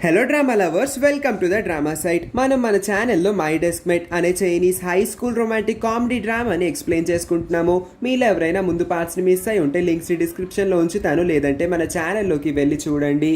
Hello drama lovers, welcome to the drama site. మనం మన ఛానల్లో మై డెస్క్ మేట్ అనే Chinese high school romantic comedy డ్రామాని explain చేసుకుంటున్నాము. మీలో ఎవరైనా ముందు పార్ట్స్ని మిస్ అయి ఉంటే లింక్స్ డిస్క్రిప్షన్లో ఉంచుతాను, లేదంటే మన ఛానల్లోకి వెళ్ళి చూడండి.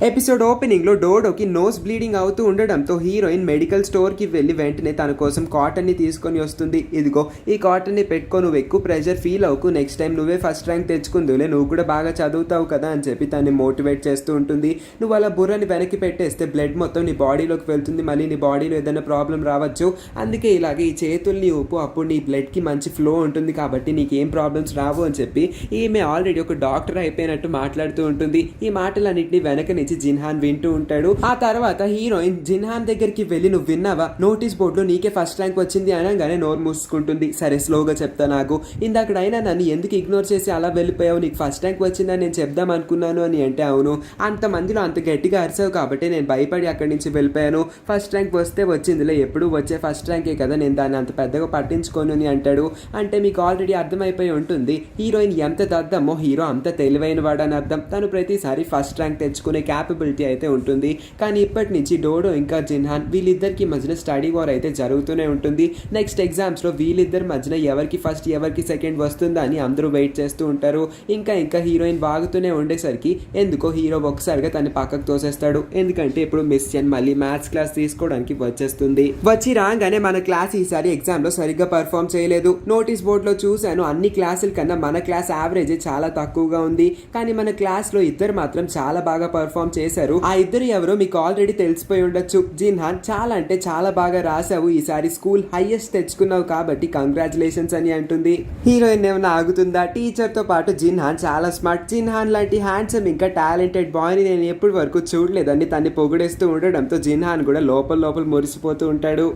ఎపిసోడ్ ఓపెనింగ్ లో డోడోకి నోస్ బ్లీడింగ్ అవుతూ ఉండడంతో హీరోయిన్ మెడికల్ స్టోర్ కి వెళ్లి వెంటనే తన కోసం కాటన్ ని తీసుకొని వస్తుంది. ఇదిగో ఈ కాటన్ ని పెట్టుకో, నువ్వు ఎక్కువ ప్రెషర్ ఫీల్ అవ్వకు, నెక్స్ట్ టైం నువ్వే ఫస్ట్ ర్యాంక్ తెచ్చుకుందులే, నువ్వు కూడా బాగా చదువుతావు కదా అని చెప్పి తనని మోటివేట్ చేస్తూ ఉంటుంది. నువ్వు అలా బుర్రని వెనక్కి పెట్టేస్తే బ్లడ్ మొత్తం నీ బాడీలోకి వెళ్తుంది, మళ్ళీ నీ బాడీలో ఏదైనా ప్రాబ్లం రావచ్చు, అందుకే ఇలాగే ఈ చేతుల్ని ఊపు, అప్పుడు నీ బ్లడ్ కి మంచి ఫ్లో ఉంటుంది కాబట్టి నీకేం ప్రాబ్లమ్స్ రావు అని చెప్పి ఈమె ఆల్రెడీ ఒక డాక్టర్ అయిపోయినట్టు మాట్లాడుతూ ఉంటుంది. ఈ మాటలన్నింటినీ వెనక నుంచి జిన్హాన్ వింటూ ఉంటాడు. ఆ తర్వాత హీరోయిన్ జిన్హాన్ దగ్గరికి వెళ్ళి, నువ్వు విన్నావా, నోటీస్ బోర్డులో నీకే ఫస్ట్ ర్యాంక్ వచ్చింది అనగానే నోరు మూసుకుంటుంది. సరే స్లోగా చెప్తా, నాకు ఇందాకడైనా నన్ను ఎందుకు ఇగ్నోర్ చేసి అలా వెళ్ళిపోయావు, నీకు ఫస్ట్ ర్యాంక్ వచ్చిందని నేను చెప్దాం అనుకున్నాను అని అంటే, అవును అంతమందిలో అంత గట్టిగా అరిసావు కాబట్టి నేను భయపడి అక్కడి నుంచి వెళ్ళిపోయాను, ఫస్ట్ ర్యాంక్ వస్తే వచ్చిందిలే, ఎప్పుడు వచ్చే ఫస్ట్ ర్యాంకే కదా, నేను దాన్ని అంత పెద్దగా పట్టించుకోను అని అంటాడు. అంటే మీకు ఆల్రెడీ అర్థమైపోయి ఉంటుంది హీరోయిన్ ఎంత దద్దమో, హీరో అంత తెలివైన వాడని అర్థం. తను ప్రతిసారి ఫస్ట్ ర్యాంక్ తెచ్చుకునే క్యాపబిలిటీ అయితే ఉంటుంది. కానీ ఇప్పటి నుంచి డోడో ఇంకా జిన్హాన్ వీళ్ళిద్దరికి మధ్యన స్టడీ వార్ అయితే జరుగుతూనే ఉంటుంది. నెక్స్ట్ ఎగ్జామ్స్లో వీళ్ళిద్దరి మధ్యన ఎవరికి ఫస్ట్ ఎవరికి సెకండ్ వస్తుందా అని అందరూ వెయిట్ చేస్తూ ఉంటారు. ఇంకా హీరోయిన్ బాగుతూనే ఉండేసరికి ఎందుకో హీరో ఒకసారిగా తన పక్కకు తోసేస్తాడు. ఎందుకంటే ఇప్పుడు మిస్ చెన్ మళ్ళీ మ్యాథ్స్ క్లాస్ తీసుకోవడానికి వచ్చేస్తుంది. వచ్చి రాగానే మన క్లాస్ ఈసారి ఎగ్జామ్లో సరిగ్గా పర్ఫామ్ చేయలేదు, నోటీస్ బోర్డులో చూశాను, అన్ని క్లాసుల కన్నా మన క్లాస్ యావరేజ్ చాలా తక్కువగా ఉంది, కానీ మన క్లాస్లో ఇద్దరు మాత్రం చాలా బాగా పర్ఫామ్ చేశారు. ఆ ఇద్దరు ఎవరో మీకు ఆల్రెడీ తెలిసిపోయి ఉండొచ్చు. జిన్హాన్, చాలా అంటే చాలా బాగా రాసావు, ఈసారి స్కూల్ హైయెస్ట్ తెచ్చుకున్నావు కాబట్టి కంగ్రాచులేషన్స్ అని అంటుంది. హీరోయిన్ ఏమైనా ఆగుతుందా? టీచర్ తో పాటు జిన్హాన్ చాలా స్మార్ట్, జిన్హాన్ లాంటి హ్యాండ్సమ్ ఇంకా టాలెంటెడ్ బాయ్ ని నేను ఎప్పటి వరకు చూడలేదని తన్ని పొగిడేస్తూ ఉండడంతో జిన్హాన్ కూడా లోపల మురిసిపోతూ ఉంటాడు.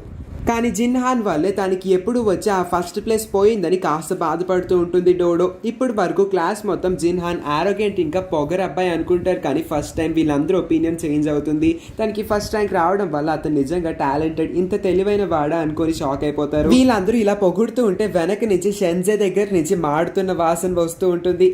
కానీ జిన్హాన్ వల్లే తనకి ఎప్పుడు వచ్చి ఆ ఫస్ట్ ప్లేస్ పోయిందని కాస్త బాధపడుతూ ఉంటుంది డోడో. ఇప్పటి వరకు క్లాస్ మొత్తం జిన్హాన్ ఆరోగెంట్ ఇంకా పొగర్ అబ్బాయి అనుకుంటారు, కానీ ఫస్ట్ టైం వీళ్ళందరూ ఒపీనియన్ చేంజ్ అవుతుంది. తనకి ఫస్ట్ ర్యాంక్ రావడం వల్ల అతను నిజంగా టాలెంటెడ్, ఇంత తెలివైన వాడా అనుకొని షాక్ అయిపోతారు. వీళ్ళందరూ ఇలా పొగుడుతూ ఉంటే వెనక నుంచి షెన్జే దగ్గర నుంచి మాడుతున్న వాసన వస్తూ ఉంటుంది.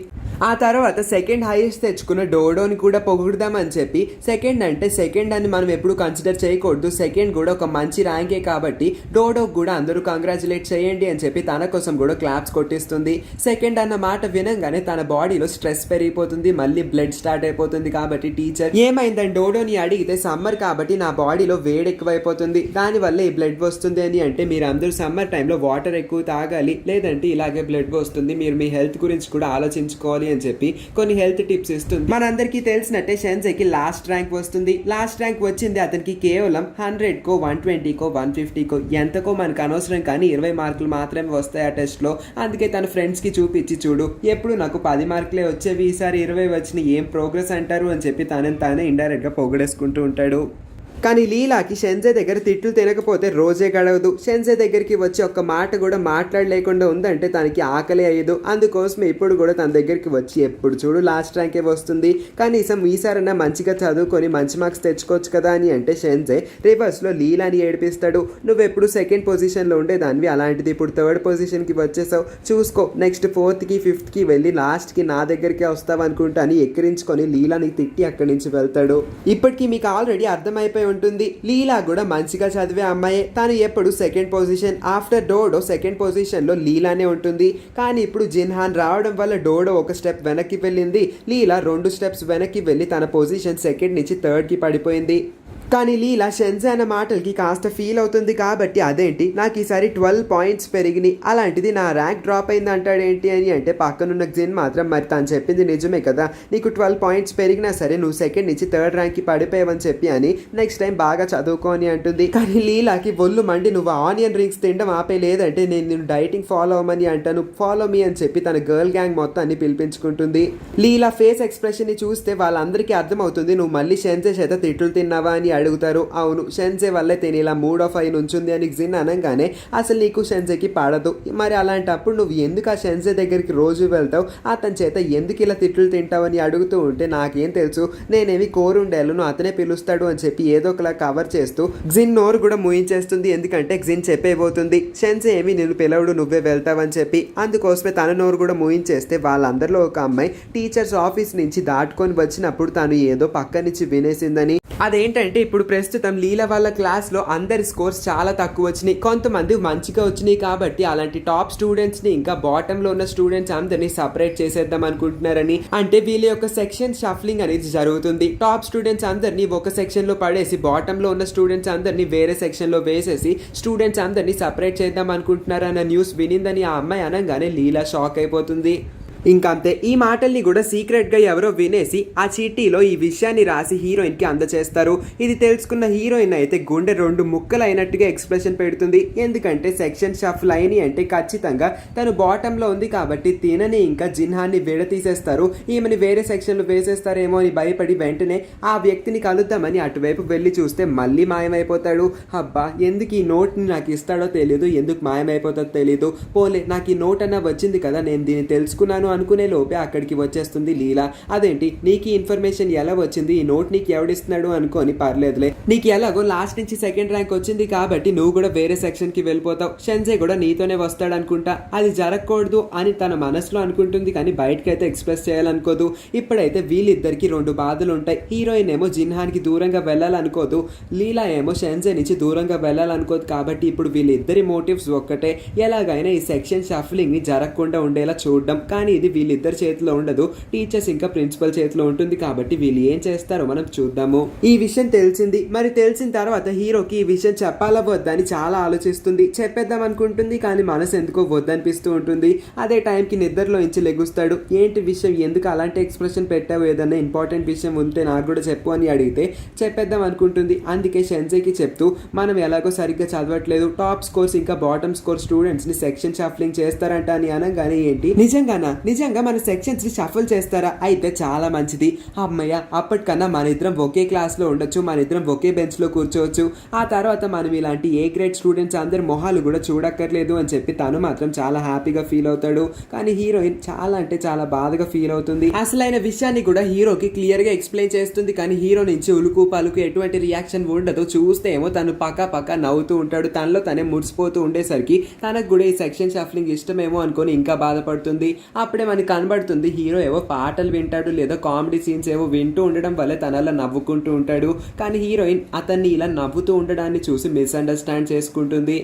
ఆ తర్వాత సెకండ్ హైయెస్ట్ తెచ్చుకున్న డోడోని కూడా పొగుడుదామని చెప్పి, సెకండ్ అంటే సెకండ్ అని మనం ఎప్పుడు కన్సిడర్ చేయకూడదు, సెకండ్ కూడా ఒక మంచి ర్యాంకే కాబట్టి డోడో కూడా అందరూ కంగ్రాచులేట్ చేయండి అని చెప్పి తన కోసం కూడా క్లాప్స్ కొట్టిస్తుంది. సెకండ్ అన్న మాట వినంగానే తన బాడీలో స్ట్రెస్ పెరిగిపోతుంది, మళ్ళీ బ్లడ్ స్టార్ట్ అయిపోతుంది. కాబట్టి టీచర్ ఏమైందని డోడోని అడిగితే, సమ్మర్ కాబట్టి నా బాడీలో వేడి ఎక్కువైపోతుంది, దానివల్ల ఈ బ్లడ్ వస్తుంది అని అంటే, మీరు అందరూ సమ్మర్ టైంలో వాటర్ ఎక్కువ తాగాలి, లేదంటే ఇలాగే బ్లడ్ వస్తుంది, మీరు మీ హెల్త్ గురించి కూడా ఆలోచించుకోవాలి అని చెప్పి కొన్ని హెల్త్ టిప్స్ ఇస్తుంది. మనందరికీ తెలిసినట్టే షెన్జేకి లాస్ట్ ర్యాంక్ వస్తుంది. లాస్ట్ ర్యాంక్ వచ్చింది అతనికి కేవలం 100కో 120కో 150కో ఎంతకో మనకు అనవసరం, కానీ 20 మార్కులు మాత్రమే వస్తాయి ఆ టెస్ట్ లో. అందుకే తన ఫ్రెండ్స్ కి చూపించి, చూడు ఎప్పుడు నాకు 10 మార్కులే వచ్చేవి, ఈసారి 20 వచ్చిన ఏం ప్రోగ్రెస్ అంటారు అని చెప్పి తనని తానే ఇండైరెక్ట్ గా పొగడేసుకుంటూ ఉంటాడు. కానీ లీలాకి షెన్జే దగ్గర తిట్లు తినకపోతే రోజే గడవదు. షెన్జే దగ్గరికి వచ్చి ఒక్క మాట కూడా మాట్లాడలేకుండా ఉందంటే తనకి ఆకలి అయ్యదు. అందుకోసమే ఇప్పుడు కూడా తన దగ్గరికి వచ్చి ఎప్పుడు చూడు లాస్ట్ ర్యాంకే వస్తుంది, కనీసం ఈసారైనా మంచిగా చదువుకొని మంచి మార్క్స్ తెచ్చుకోవచ్చు కదా అని అంటే, షెన్జే రివర్స్లో లీలాని ఏడిపిస్తాడు. నువ్వెప్పుడు సెకండ్ పొజిషన్లో ఉండేదానివి, అలాంటిది ఇప్పుడు థర్డ్ పొజిషన్కి వచ్చేసావు, చూసుకో నెక్స్ట్ 4th కి 5th కి వెళ్ళి లాస్ట్కి నా దగ్గరికే వస్తావు అనుకుంటా అని ఎక్కిరించుకొని లీలాని తిట్టి అక్కడి నుంచి వెళ్తాడు. ఇప్పటికీ మీకు ఆల్రెడీ అర్థమైపోయి ఉంటుంది, లీలా కూడా మంచిగా చదివే అమ్మాయే, తను ఎప్పుడు second position, after Dodo second position లో లీలానే ఉంటుంది. కానీ ఇప్పుడు జిన్హాన్ రావడం వల్ల డోడో ఒక స్టెప్ వెనక్కి వెళ్ళింది, లీలా 2 స్టెప్స్ వెనక్కి వెళ్ళి తన పొజిషన్ సెకండ్ నుంచి 3rd కి పడిపోయింది. కానీ లీలా షెన్జే అన్న మాటలకి కాస్త ఫీల్ అవుతుంది. కాబట్టి అదేంటి నాకు ఈసారి 12 పాయింట్స్ పెరిగినాయి, అలాంటిది నా ర్యాంక్ డ్రాప్ అయింది అంటాడేంటి అని అంటే, పక్కనున్న జిన్ మాత్రం మరి తను చెప్పింది నిజమే కదా, నీకు 12 పాయింట్స్ పెరిగినా సరే నువ్వు సెకండ్ నుంచి 3rd ర్యాంక్కి పడిపోయావని చెప్పి అని నెక్స్ట్ టైం బాగా చదువుకో అని అంటుంది. కానీ లీలాకి ఒళ్ళు మండి, నువ్వు ఆనియన్ రింగ్స్ తినడం ఆపే, లేదంటే నేను డైటింగ్ ఫాలో అవ్వమని అంటాను, ఫాలో మీ అని చెప్పి తన గర్ల్ గ్యాంగ్ మొత్తాన్ని పిలిపించుకుంటుంది. లీలా ఫేస్ ఎక్స్ప్రెషన్ ని చూస్తే వాళ్ళందరికీ అర్థమవుతుంది నువ్వు మళ్ళీ షెన్జే చేత తిట్లు తిన్నావా అని. అడుగుతారు. అవును, షెన్జే వల్లే తిని ఇలా మూడ్ ఆఫ్ అయి నుంచుంది అని జిన్ అనగానే అసలు నీకు షెన్జేకి పడదు, మరి అలాంటప్పుడు నువ్వు ఎందుకు ఆ షెన్జే దగ్గరికి రోజు వెళ్తావు, అతని చేత ఎందుకు ఇలా తిట్లు తింటావు అని అడుగుతూ ఉంటే నాకేం తెలుసు, నేనేమి కోరుండేలను అతనే పిలుస్తాడు అని చెప్పి ఏదో ఒకలా కవర్ చేస్తూ జిన్ నోరు కూడా ముయించేస్తుంది. ఎందుకంటే జిన్ చెప్పేబోతుంది షెన్జే ఏమి నిన్ను పిలవడు, నువ్వే వెళ్తావని చెప్పి. అందుకోసమే తన నోరు కూడా ముయించేస్తే వాళ్ళందరిలో ఒక అమ్మాయి టీచర్స్ ఆఫీస్ నుంచి దాటుకొని వచ్చినప్పుడు తను ఏదో పక్క నుంచి వినేసిందని. అదేంటంటే ఇప్పుడు ప్రస్తుతం లీలా వాళ్ళ క్లాస్లో అందరి స్కోర్స్ చాలా తక్కువ వచ్చినాయి, కొంతమంది మంచిగా వచ్చినాయి. కాబట్టి అలాంటి టాప్ స్టూడెంట్స్ని ఇంకా బాటంలో ఉన్న స్టూడెంట్స్ అందరినీ సపరేట్ చేసేద్దాం అనుకుంటున్నారని. అంటే వీళ్ళ యొక్క సెక్షన్ షఫ్లింగ్ అనేది జరుగుతుంది. టాప్ స్టూడెంట్స్ అందరినీ ఒక సెక్షన్లో పడేసి బాటంలో ఉన్న స్టూడెంట్స్ అందరినీ వేరే సెక్షన్లో వేసేసి స్టూడెంట్స్ అందరినీ సపరేట్ చేద్దాం అనుకుంటున్నారన్న న్యూస్ వినిందని ఆ అమ్మాయి అనగానే లీలా షాక్ అయిపోతుంది. ఇంకంతే, ఈ మాటల్ని కూడా సీక్రెట్గా ఎవరో వినేసి ఆ చీటీలో ఈ విషయాన్ని రాసి హీరోయిన్కి అందజేస్తారు. ఇది తెలుసుకున్న హీరోయిన్ అయితే గుండె 2 ముక్కలు అయినట్టుగా ఎక్స్ప్రెషన్ పెడుతుంది. ఎందుకంటే సెక్షన్ షఫల్ అయిని అంటే ఖచ్చితంగా తను బాటంలో ఉంది కాబట్టి తినని ఇంకా జిన్హాన్ని విడతీసేస్తారు, ఈమెని వేరే సెక్షన్లో వేసేస్తారేమో అని భయపడి వెంటనే ఆ వ్యక్తిని కలుద్దామని అటువైపు వెళ్ళి చూస్తే మళ్ళీ మాయమైపోతాడు. అబ్బా, ఎందుకు ఈ నోట్ని నాకు ఇస్తాడో తెలియదు, ఎందుకు మాయమైపోతుందో తెలియదు, పోలే నాకు ఈ నోట్ అన్న వచ్చింది కదా, నేను దీన్ని తెలుసుకున్నాను అనుకునే లోపే అక్కడికి వచ్చేస్తుంది లీలా. అదేంటి నీకు ఈ ఇన్ఫర్మేషన్ ఎలా వచ్చింది, ఈ నోట్ నీకు ఎవడిస్తున్నాడు అనుకోని, పర్లేదులే నీకు ఎలాగో లాస్ట్ నుంచి సెకండ్ ర్యాంక్ వచ్చింది కాబట్టి నువ్వు కూడా వేరే సెక్షన్ కి వెళ్ళిపోతావు, షెన్జే కూడా నీతోనే వస్తాడు అనుకుంటా, అది జరగకూడదు అని తన మనసులో అనుకుంటుంది కానీ బయటకైతే ఎక్స్ప్రెస్ చేయాలనుకోదు. ఇప్పుడైతే వీళ్ళిద్దరికి 2 బాధలు ఉంటాయి. హీరోయిన్ ఏమో జిన్హాన్కి దూరంగా వెళ్ళాలనుకోదు, లీలా ఏమో షెన్జే నుంచి దూరంగా వెళ్ళాలనుకోదు. కాబట్టి ఇప్పుడు వీళ్ళిద్దరి మోటివ్స్ ఒక్కటే, ఎలాగైనా ఈ సెక్షన్ షఫ్లింగ్ ని జరగకుండా ఉండేలా చూడడం. కానీ ఇది వీళ్ళిద్దరి చేతిలో ఉండదు, టీచర్స్ ఇంకా ప్రిన్సిపల్ చేతిలో ఉంటుంది. కాబట్టి వీళ్ళు ఏం చేస్తారో మనం చూద్దాము. ఈ విషయం తెలిసింది, మరి తెలిసిన తర్వాత హీరోకి ఈ విషయం చెప్పాలా వద్దని చాలా ఆలోచిస్తుంది. చెప్పేద్దాం అనుకుంటుంది కానీ మనసు ఎందుకో వద్దనిపిస్తూ ఉంటుంది. అదే టైంకి నిద్రలో ఇంచి లెగుస్తాడు. ఏంటి విషయం, ఎందుకు అలాంటి ఎక్స్ప్రెషన్ పెట్టావు, ఏదన్నా ఇంపార్టెంట్ విషయం ఉంటే నాకు కూడా చెప్పు అని అడిగితే చెప్పేద్దాం అనుకుంటుంది. అందుకే షెన్జేకి చెప్తూ మనం ఎలాగో సరిగ్గా చదవట్లేదు, టాప్ స్కోర్స్ ఇంకా బాటమ్ స్కోర్ స్టూడెంట్స్ ని సెక్షన్ షఫ్లింగ్ చేస్తారంట అని అనగానే ఏంటి నిజంగా మన సెక్షన్స్ ని షఫల్ చేస్తారా, అయితే చాలా మంచిది, అమ్మయ్య అప్పటికన్నా మన ఇద్దరం ఒకే క్లాస్ లో ఉండొచ్చు, మన ఇద్దరం ఒకే బెంచ్ లో కూర్చోవచ్చు, ఆ తర్వాత మనం ఇలాంటి ఏ గ్రేడ్ స్టూడెంట్స్ అందరి మొహాలు కూడా చూడక్కర్లేదు అని చెప్పి తను మాత్రం చాలా హ్యాపీగా ఫీల్ అవుతాడు. కానీ హీరోయిన్ చాలా అంటే చాలా బాధగా ఫీల్ అవుతుంది. అసలైన విషయాన్ని కూడా హీరోకి క్లియర్ గా ఎక్స్ప్లెయిన్ చేస్తుంది కానీ హీరో నుంచి ఉలుకు పలుకు ఎటువంటి రియాక్షన్ ఉండదు. చూస్తే ఏమో తను పక్క నవ్వుతూ ఉంటాడు, తనలో తనే ముడిసిపోతూ ఉండేసరికి తనకు కూడా ఈ సెక్షన్ షఫ్లింగ్ ఇష్టమేమో అనుకొని ఇంకా బాధపడుతుంది. అప్పుడే మనకి కనబడుతుంది హీరో ఏవో పాటలు వింటాడు లేదా కామెడీ సీన్స్ ఏవో వింటూ ఉండడం వల్ల తనలా నవ్వుకుంటూ ఉంటాడు. కానీ హీరోయిన్ అతన్ని ఇలా నవ్వుతూ ఉండడాన్ని చూసి మిస్అండర్స్టాండ్ చేసుకుంటుంది.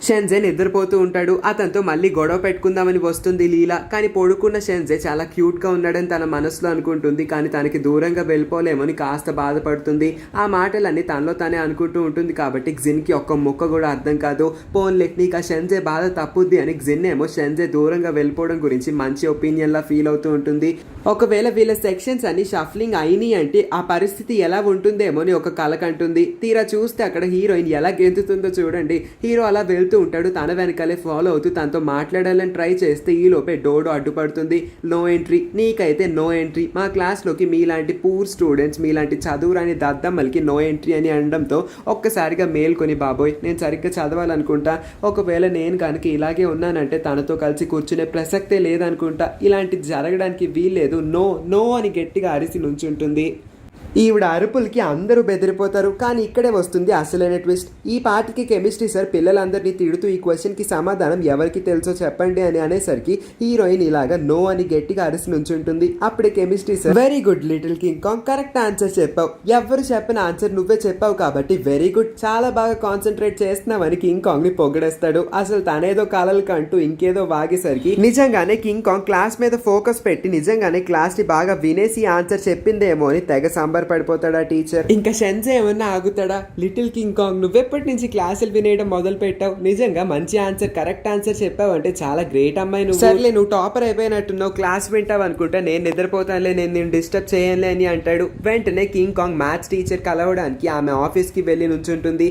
షెన్జే నిద్రపోతూ ఉంటాడు, అతనితో మళ్ళీ గొడవ పెట్టుకుందామని వస్తుంది లీలా. కానీ పడుకున్న షెన్జే చాలా క్యూట్గా ఉన్నాడని తన మనసులో అనుకుంటుంది. కానీ తనకి దూరంగా వెళ్ళిపోలేమని కాస్త బాధపడుతుంది. ఆ మాటలన్నీ తనలో తానే అనుకుంటూ ఉంటుంది. కాబట్టి జిన్కి ఒక్క ముక్క కూడా అర్థం కాదు. పోన్లే నీకు ఆ షెన్జే బాధ తప్పుద్ది అని జిన్ ఏమో షెన్జే దూరంగా వెళ్ళిపోవడం గురించి మంచి ఒపీనియన్లా ఫీల్ అవుతూ ఉంటుంది. ఒకవేళ వీళ్ళ సెక్షన్స్ అన్ని షఫ్లింగ్ అయినాయి అంటే ఆ పరిస్థితి ఎలా ఉంటుందేమో అని ఒక కలకంటుంది. తీరా చూస్తే అక్కడ హీరోయిన్ ఎలా గెంతుతుందో చూడండి. హీరో అలా వెళ్తూ ఉంటాడు, తన వెనకాలే ఫాలో అవుతూ తనతో మాట్లాడాలని ట్రై చేస్తే ఈ లోపే డోడో అడ్డుపడుతుంది. నో ఎంట్రీ, నీకైతే నో ఎంట్రీ, మా క్లాస్లోకి మీలాంటి పూర్ స్టూడెంట్స్ మీలాంటి చదువురాని దద్దమ్మలకి నో ఎంట్రీ అని అనడంతో ఒక్కసారిగా మేల్కొని బాబోయ్ నేను సరిగ్గా చదవాలనుకుంటా, ఒకవేళ నేను కనుక ఇలాగే ఉన్నానంటే తనతో కలిసి కూర్చునే ప్రసక్తే లేదనుకుంటా, ఇలాంటిది జరగడానికి వీల్లేదు, నో నో అని గట్టిగా అరిసి నుంచుంటుంది. ఈవిడ అరుపులకి అందరూ బెదిరిపోతారు. కానీ ఇక్కడే వస్తుంది అసలైన ట్విస్ట్. ఈ పాటికి కెమిస్ట్రీ సార్ పిల్లలందరినీ తిడుతూ ఈ క్వశ్చన్కి సమాధానం ఎవరికి తెలుసో చెప్పండి అని అనేసరికి హీరోయిన్ ఇలాగా నో అని గట్టిగా అరిసి నుంచుంటుంది. అప్పుడే chemistry sir very good little king Kong, correct answer చెప్పావు, ఎవరు చెప్పిన ఆన్సర్ నువ్వే చెప్పావు కాబట్టి వెరీ గుడ్, చాలా బాగా కాన్సన్ట్రేట్ చేస్తున్నావని కింగ్ కాంగ్ ని పొగడేస్తాడు. అసలు తనేదో కలలు కంటూ ఇంకేదో వాగేసరికి నిజంగానే కింగ్ కాంగ్ క్లాస్ మీద ఫోకస్ పెట్టి నిజంగానే క్లాస్ ని బాగా వినేసి ఆన్సర్ చెప్పిందేమో అని తెగ పడిపోతాడా టీచర్. ఇంకా షెన్జే ఏమన్నా ఆగుతాడా, లిటిల్ కింగ్ కాంగ్ నువ్వెప్పటి నుంచి క్లాసులు వినేయడం మొదలు పెట్టావు, నిజంగా మంచి ఆన్సర్ కరెక్ట్ ఆన్సర్ చెప్పావు అంటే చాలా గ్రేట్ అమ్మాయి నువ్వు, సర్లే నువ్వు టాపర్ అయిపోయినట్టున్నావు, క్లాస్ వింటావు అనుకుంటా, నేను నిద్రపోతానులే, నేను డిస్టర్బ్ చేయాలి అని అంటాడు. వెంటనే కింగ్ కాంగ్ మ్యాథ్స్ టీచర్ కలవడానికి ఆమె ఆఫీస్ కి వెళ్ళి నుంచుంటుంది.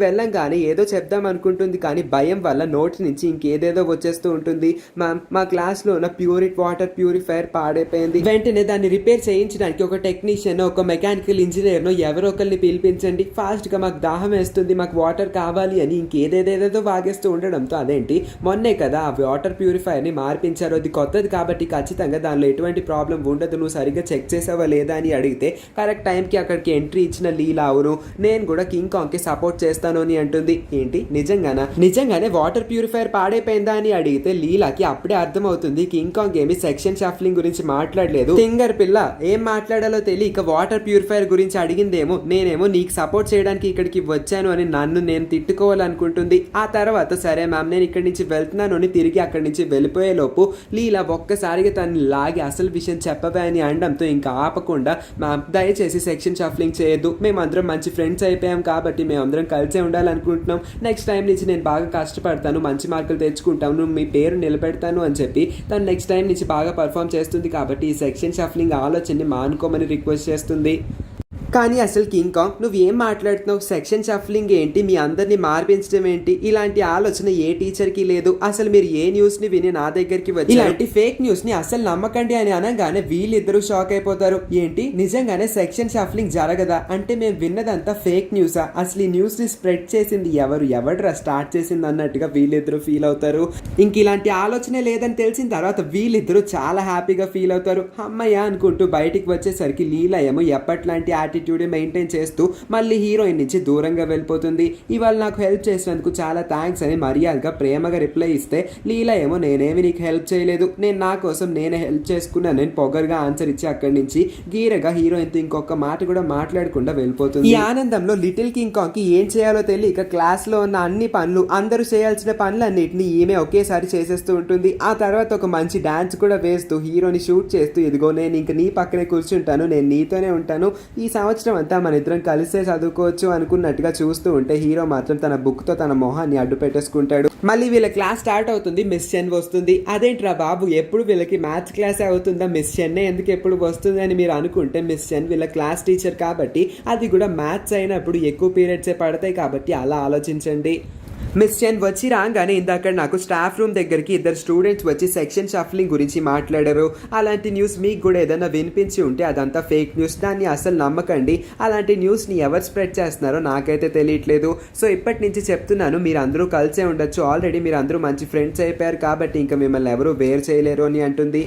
వెళ్ళంగానే ఏదో చెప్దాం అనుకుంటుంది కానీ భయం వల్ల నోట్స్ నుంచి ఇంకేదేదో వచ్చేస్తూ ఉంటుంది. మా క్లాస్ లో ఉన్న ప్యూరిట్ వాటర్ ప్యూరిఫైయర్ పాడైపోయింది, వెంటనే దాన్ని రిపేర్ చేయించడానికి ఒక టెక్నీషియన్ ఒక మెకానికల్ ఇంజనీర్నో ఎవరో ఒకరిని పిలిపించండి, ఫాస్ట్గా మాకు దాహం వేస్తుంది, మాకు వాటర్ కావాలి అని ఇంకేదేదేదో వాగేస్తూ ఉండడంతో అదేంటి మొన్నే కదా ఆ వాటర్ ప్యూరిఫైయర్ని మార్పించారు, అది కొత్తది కాబట్టి ఖచ్చితంగా దానిలో ఎటువంటి ప్రాబ్లం ఉండదు, నువ్వు సరిగ్గా చెక్ చేసావా లేదా అని అడిగితే కరెక్ట్ టైంకి అక్కడికి ఎంట్రీ ఇచ్చిన లీలా అవును నేను కూడా కింగ్ కాంగ్కి సపోర్ట్ చేస్తాను అని అంటుంది. ఏంటి నిజంగానే వాటర్ ప్యూరిఫైయర్ పాడైపోయిందా అని అడిగితే లీలాకి అప్పుడే అర్థమవుతుంది కింగ్ కాంగ్ ఏమి సెక్షన్ షఫ్లింగ్ గురించి మాట్లాడలేదు, సింగర్ పిల్ల ఏం మాట్లాడాలో తెలియక వాటర్ ప్యూరిఫైయర్ గురించి అడిగిందేమో, నేనేమో నీకు సపోర్ట్ చేయడానికి ఇక్కడికి వచ్చాను అని నన్ను నేను తిట్టుకోవాలనుకుంటుంది. ఆ తర్వాత సరే మ్యామ్ నేను ఇక్కడి నుంచి వెళ్తున్నాను అని తిరిగి అక్కడి నుంచి వెళ్ళిపోయే లోపు లీలా ఒక్కసారిగా తను లాగి అసలు విషయం చెప్పవే అని అనడంతో ఇంకా ఆపకుండా మ్యామ్ దయచేసి సెక్షన్ షఫ్లింగ్ చేయొద్దు, మేమందరం మంచి ఫ్రెండ్స్ అయిపోయాం కాబట్టి మేమందరం కలిసే ఉండాలనుకుంటున్నాం, నెక్స్ట్ టైం నుంచి నేను బాగా కష్టపడతాను, మంచి మార్కులు తెచ్చుకుంటాను, మీ పేరు నిలబెడతాను అని చెప్పి తను నెక్స్ట్ టైం నుంచి బాగా పర్ఫామ్ చేస్తుంది కాబట్టి ఈ సెక్షన్ షఫ్లింగ్ ఆలోచనని మానుకోమని రిక్వెస్ట్ చేస్తుంది. కానీ అసలు కింగ్ కాంగ్ నువ్వు ఏం మాట్లాడుతున్నావు, సెక్షన్ షఫ్లింగ్ ఏంటి, మీ అందరినీ మార్పించడం ఏంటి, ఇలాంటి ఆలోచన ఏ టీచర్కి లేదు, అసలు మీరు ఏ న్యూస్ని విని నా దగ్గరికి వచ్చి ఇలాంటి ఫేక్ న్యూస్ని అసలు నమ్మకండి అని అనగానే వీళ్ళిద్దరూ షాక్ అయిపోతారు. ఏంటి నిజంగానే సెక్షన్ షఫ్లింగ్ జరగదా అంటే మేము విన్నదంతా ఫేక్ న్యూసా, అసలు ఈ న్యూస్ని స్ప్రెడ్ చేసింది ఎవడరా స్టార్ట్ చేసింది అన్నట్టుగా వీళ్ళిద్దరూ ఫీల్ అవుతారు. ఇంక ఇలాంటి ఆలోచనే లేదని తెలిసిన తర్వాత వీళ్ళిద్దరూ చాలా హ్యాపీగా ఫీల్ అవుతారు. అమ్మయ్య అనుకుంటూ బయటికి వచ్చేసరికి లీలా ఏమో ఎప్పట్లాంటి యాటిట్యూడ్ మెయింటైన్ చేస్తూ మళ్ళీ హీరోయిన్ నుంచి దూరంగా వెళ్ళిపోతుంది. ఇవాళ నాకు హెల్ప్ చేసినందుకు చాలా థ్యాంక్స్ అని మర్యాదగా ప్రేమగా రిప్లై ఇస్తే లీలా ఏమో నేనేమి నీకు హెల్ప్ చేయలేదు, నేను నా కోసం నేనే హెల్ప్ చేసుకున్నాను నేను పొగరుగా ఆన్సర్ ఇచ్చి అక్కడి నుంచి గీరగా హీరోయిన్తో ఇంకొక మాట కూడా మాట్లాడకుండా వెళ్ళిపోతుంది. ఈ ఆనందంలో లిటిల్ కింగ్ కాంగ్ కి ఏం చేయాలో తెలియక క్లాస్ లో ఉన్న అన్ని పనులు అందరూ చేయాల్సిన పనులన్నిటిని ఈమె ఒకేసారి చేసేస్తూ ఉంటుంది. ఆ తర్వాత ఒక మంచి డాన్స్ కూడా వేస్తూ హీరోని షూట్ చేస్తూ ఇదిగో నేను ఇంక నీ పక్కనే కూర్చుంటాను, నేను నీతోనే ఉంటాను, ఈ సంవత్సరం అంతా మన ఇద్దరం కలిసే చదువుకోవచ్చు అనుకున్నట్టుగా చూస్తూ ఉంటే హీరో మాత్రం తన బుక్ తో తన మొహాన్ని అడ్డు పెట్టేసుకుంటాడు. మళ్ళీ వీళ్ళ క్లాస్ స్టార్ట్ అవుతుంది, మిస్ చెన్ వస్తుంది. అదేంట్రా బాబు ఎప్పుడు వీళ్ళకి మ్యాథ్స్ క్లాస్ అవుతుందా, మిస్ చెన్నే ఎందుకు ఎప్పుడు వస్తుంది అని మీరు అనుకుంటే మిస్ చెన్ వీళ్ళ క్లాస్ టీచర్ కాబట్టి అది కూడా మ్యాథ్స్ అయినప్పుడు ఎక్కువ పీరియడ్సే పడతాయి కాబట్టి అలా ఆలోచించండి. మిస్ చెన్ వచ్చి రాగానే ఇందాక నాకు స్టాఫ్ రూమ్ దగ్గరికి ఇద్దరు స్టూడెంట్స్ వచ్చి సెక్షన్ షఫ్లింగ్ గురించి మాట్లాడారు, అలాంటి న్యూస్ మీకు కూడా ఏదైనా వినిపించి ఉంటే అదంతా ఫేక్ న్యూస్, దాన్ని అసలు నమ్మకండి, అలాంటి న్యూస్ని ఎవరు స్ప్రెడ్ చేస్తున్నారో నాకైతే తెలియట్లేదు, సో ఇప్పటి నుంచి చెప్తున్నాను మీరు అందరూ కలిసే ఉండొచ్చు, ఆల్రెడీ మీరు అందరూ మంచి ఫ్రెండ్స్ అయిపోయారు కాబట్టి ఇంకా మిమ్మల్ని ఎవరూ వేరు చేయలేరు అని అంటుంది.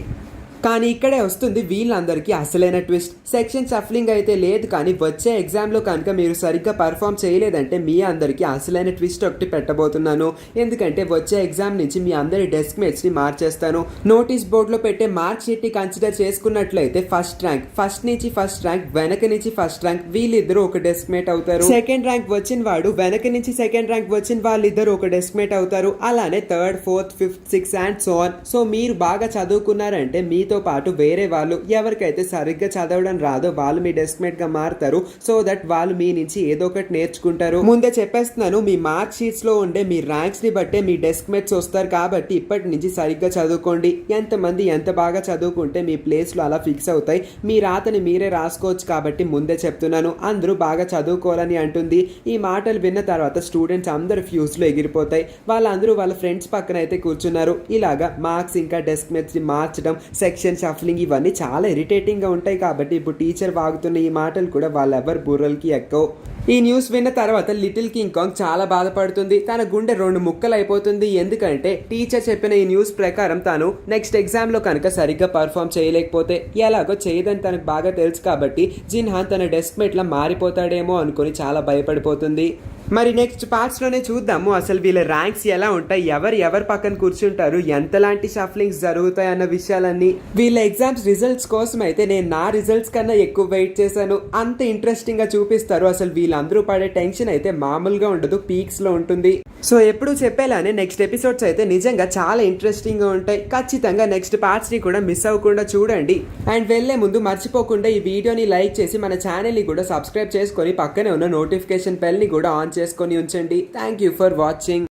కానీ ఇక్కడే వస్తుంది వీళ్ళందరికీ అసలైన ట్విస్ట్. సెక్షన్ షఫ్లింగ్ అయితే లేదు కానీ వచ్చే ఎగ్జామ్లో కనుక మీరు సరిగ్గా పర్ఫామ్ చేయలేదంటే మీ అందరికీ అసలైన ట్విస్ట్ ఒకటి పెట్టబోతున్నాను. ఎందుకంటే వచ్చే ఎగ్జామ్ నుంచి మీ అందరి డెస్క్ మేట్స్ని మార్చేస్తాను. నోటీస్ బోర్డులో పెట్టే మార్క్ షీట్ని కన్సిడర్ చేసుకున్నట్లయితే ఫస్ట్ నుంచి ఫస్ట్ ర్యాంక్ వెనక నుంచి ఫస్ట్ ర్యాంక్ వీళ్ళిద్దరూ ఒక డెస్క్ మేట్ అవుతారు. సెకండ్ ర్యాంక్ వచ్చిన వాడు వెనక నుంచి సెకండ్ ర్యాంక్ వచ్చిన వాళ్ళిద్దరూ ఒక డెస్క్ మేట్ అవుతారు. అలానే third, fourth, fifth, sixth and so on. So మీరు బాగా చదువుకున్నారంటే మీతో పాటు వేరే వాళ్ళు ఎవరికైతే సరిగ్గా చదవడం రాదో వాళ్ళు మీ డెస్క్ మేట్ గా మారుతారు. సో దట్ వాళ్ళు మీ నుంచి ఏదో ఒకటి నేర్చుకుంటారు. ముందే చెప్పేస్తున్నాను, మీ మార్క్ షీట్స్ లో ఉండే మీ ర్యాంక్స్ ని బట్టే మీ డెస్క్ మేట్స్ వస్తారు కాబట్టి ఇప్పటి నుంచి సరిగ్గా చదువుకోండి. ఎంతమంది ఎంత బాగా చదువుకుంటే మీ ప్లేస్ లో అలా ఫిక్స్ అవుతాయి. మీ రాతని మీరే రాసుకోవచ్చు కాబట్టి ముందే చెప్తున్నాను, అందరూ బాగా చదువుకోవాలని అంటుంది. ఈ మాటలు విన్న తర్వాత స్టూడెంట్స్ అందరు ఫ్యూజ్ లో ఎగిరిపోతాయి. వాళ్ళందరూ వాళ్ళ ఫ్రెండ్స్ పక్కన అయితే కూర్చున్నారు. ఇలాగా మార్క్స్ ఇంకా డెస్క్ మేట్స్ ని మార్చడం, సెక్షన్ షఫ్లింగ్ ఇవన్నీ చాలా ఇరిటేటింగ్ గా ఉంటాయి కాబట్టి ఇప్పుడు టీచర్ వాగుతున్న ఈ మాటలు కూడా వాళ్ళెవరి బుర్రలకి ఎక్కవు. ఈ న్యూస్ విన్న తర్వాత లిటిల్ కింగ్ కాంగ్ చాలా బాధపడుతుంది. తన గుండె 2 ముక్కలు అయిపోతుంది. ఎందుకంటే టీచర్ చెప్పిన ఈ న్యూస్ ప్రకారం తాను నెక్స్ట్ ఎగ్జామ్ లో కనుక సరిగ్గా పర్ఫామ్ చేయలేకపోతే ఎలాగో చేయదని తనకు బాగా తెలుసు కాబట్టి జిన్హాన్ తన డెస్క్ మేట్ లా మారిపోతాడేమో అనుకుని చాలా భయపడిపోతుంది. మరి నెక్స్ట్ పార్ట్స్ లోనే చూద్దాము అసలు వీళ్ళ ర్యాంక్స్ ఎలా ఉంటాయి, ఎవరు పక్కన కూర్చుంటారు, ఎంతలాంటి షఫ్లింగ్స్ జరుగుతాయి అన్న విషయాలన్నీ. వీళ్ళ ఎగ్జామ్స్ రిజల్ట్స్ కోసం అయితే నేను నా రిజల్ట్స్ కన్నా ఎక్కువ వెయిట్ చేశాను. అంత ఇంట్రెస్టింగ్ గా చూపిస్తారు. అసలు వీళ్ళందరూ పడే టెన్షన్ అయితే మామూలుగా ఉండదు, పీక్స్ లో ఉంటుంది. సో ఎప్పుడు చెప్పేలానే నెక్స్ట్ ఎపిసోడ్స్ అయితే నిజంగా చాలా ఇంట్రెస్టింగ్ గా ఉంటాయి. ఖచ్చితంగా నెక్స్ట్ పార్ట్స్ ని కూడా మిస్ అవ్వకుండా చూడండి. అండ్ వెళ్లే ముందు మర్చిపోకుండా ఈ వీడియోని లైక్ చేసి మన ఛానల్ ని కూడా సబ్స్క్రైబ్ చేసుకొని పక్కనే ఉన్న నోటిఫికేషన్ బెల్ ని కూడా ఆన్ చేసుకొని ఉంచండి. Thank you for watching.